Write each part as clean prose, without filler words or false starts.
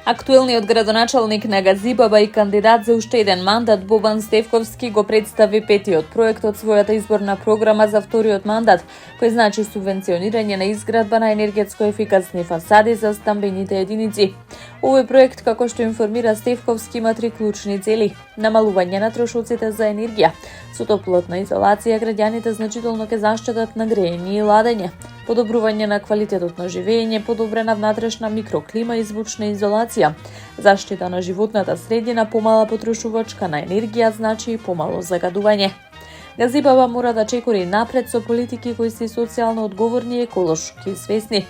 Актуелниот градоначалник на Газибаба и кандидат за уште еден мандат Бобан Стефковски го представи петиот проект од својата изборна програма за вториот мандат, кој значи субвенционирање на изградба на енергетско ефикасни фасади за стамбените единици. Овој проект, како што информира Стефковски, има три клучни цели: намалување на трошоците за енергија, со топлотна изолација граѓаните значително ќе заштедат на грејење и ладење, подобрување на квалитетот на живење, подобрена внатрешна микроклима и звучна изолација, заштита на животната средина, помала потрошувачка на енергија, значи и помало загадување. Газибаба мора да чекори напред со политики кои се социјално одговорни и еколошки свесни.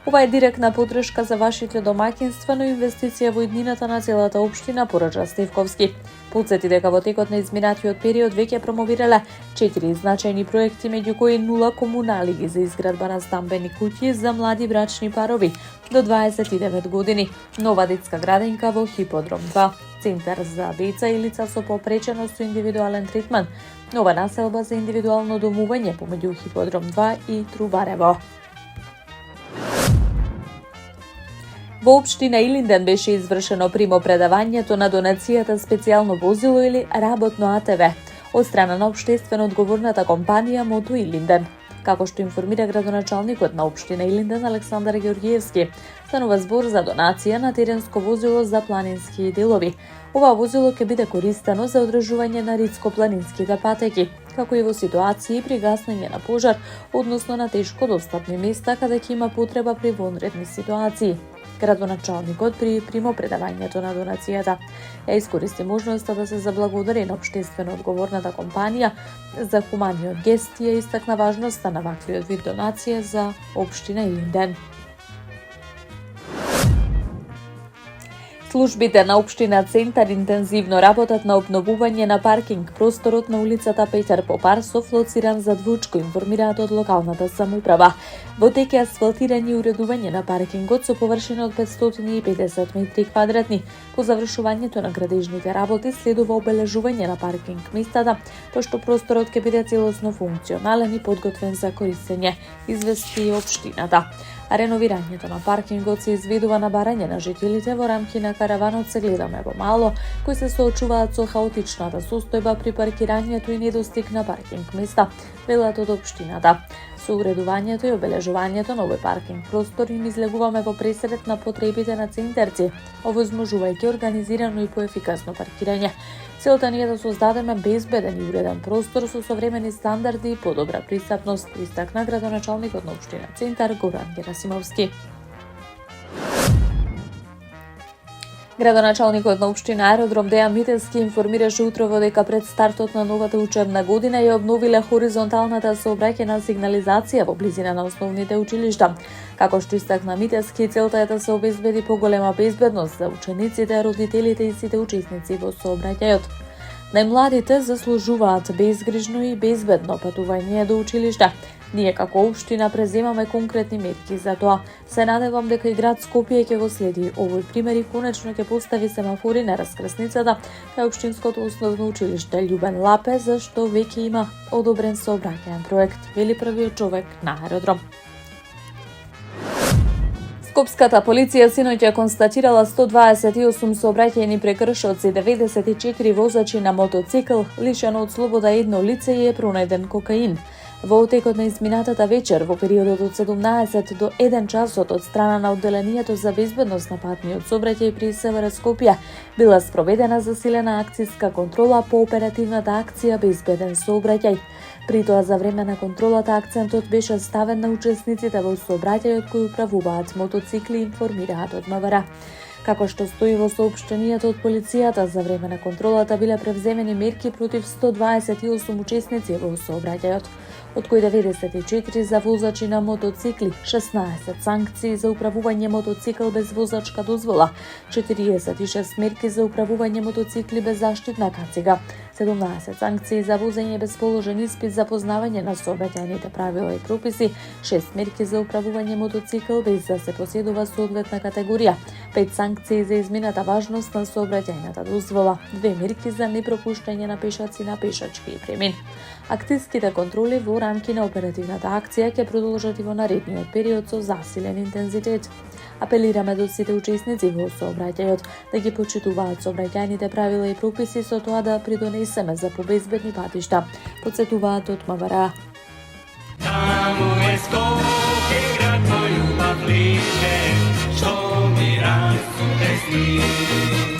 Ова е директна подршка за вашите домаќинства, но инвестиција во иднината на целата општина, порача Стефковски. Подсети дека во текот на изминатиот период веќе промовирале 4 значајни проекти, меѓу кои 0 комуналиги за изградба на стамбени куќи за млади брачни парови до 29 години, нова детска градинка во Хиподром 2, центар за деца и лица со попреченост со индивидуален третман, нова населба за индивидуално домување помеѓу Хиподром 2 и Трубарево. Во општина Илинден беше извршено примопредавањето на донацијата специјално возило или работно АТВ од страна на општествено одговорната компанија Мото Илинден. Како што информира градоначалникот на општина Илинден Александар Георгиевски, станува збор за донација на теренско возило за планински делови. Ова возило ќе биде користено за одржување на ридско-планинските патеки, како и во ситуации при гаснење на пожар, односно на тешко достапни места каде ќе има потреба при вонредни ситуации. Градоначалникот при примопредавањето на донацијата ја искористи можноста да се заблагодари на општествено одговорната компанија за хуманиот гест и ја истакна важноста на ваквиот вид донација за општина Илинден. Службите на општина Центар интензивно работат на обновување на паркинг просторот на улицата Петар Попар со флоциран задвучко, информираат од локалната самоуправа. Во тек е асфалтирање и уредување на паркингот со површина од 550 метри квадратни. По завршувањето на градежните работи следува обележување на паркинг местата, пошто просторот ќе биде целосно функционален и подготвен за користење, извести општината. А реновирањето на паркингот се изведува на барање на жителите во рамки на караванот Се гледаме во мало, кои се соочуваат со хаотичната состојба при паркирањето и недостиг на паркинг места, велат од општината. Со уредувањето и обележувањето на овој паркинг простор им излегуваме во пресред на потребите на центарци, овозможувајќи организирано и поефикасно паркирање. Целта ни е да создадеме безбеден и уреден простор со современи стандарди и подобра пристапност, истакна градоначалникот на општина Центар Горан Герасимовски. Градоначалникот на општина Аеродром Дејан Митевски информираше утрово дека пред стартот на новата учебна година ја обновиле хоризонталната сообраќајна сигнализација во близина на основните училишта. Како што истакна Митевски, целта е да се обезбеди поголема безбедност за учениците, родителите и сите учесници во сообраќајот. Најмладите заслужуваат безгрижно и безбедно патување до училишта. Ние како општина преземаме конкретни мерки за тоа. Се надевам дека и град Скопје ќе го следи овој пример и конечно ќе постави семафори на раскрсницата кај општинското основно училиште Љубен Лапе, зашто веќе има одобрен сообраќајен проект, вели првиот човек на Аеродром. Скопската полиција синоќа констатирала 128 сообраќајни прекршоци, 94 возачи на мотоцикл, лишено од слобода едно лице и е пронајден кокаин. Во отекот на изминатата вечер, во периодот од 17 до 1 часот од страна на одделението за безбедност на патниот сообраќај при СВР Скопје, била спроведена засилена акциска контрола по оперативната акција Безбеден сообраќај. При тоа за време на контролата акцентот беше ставен на учесниците во сообраќајот кои управуваат мотоцикли, информираат од МВР. Како што стои во соопштенијето од полицијата, за време на контролата биле превземени мерки против 128 учесници во сообраќајот, од кои 94 за возачи на мотоцикли, 16 санкции за управување мотоцикл без возачка дозвола, 46 мерки за управување мотоцикли без заштитна кацига, 17 санкции за возење без положен испит за познавање на сообраќајните правила и прописи, 6 мерки за управување мотоцикл без да се поседува соодветна категорија, 5 санкции за измината важност на сообраќајната дозвола, 2 мерки за непропуштање на пешаци на пешачки премин. Активските контроли во рамки на оперативната акција ќе продолжат и во наредниот период со засилен интензитет. Апелираме до сите учесници во сообраќајот да ги почитуваат сообраќајните правила и прописи со тоа да придонесеме за побезбедни патишта, потсетуваат од МВР. Таму е Скопје, град мој убав лише, што ми расте сни.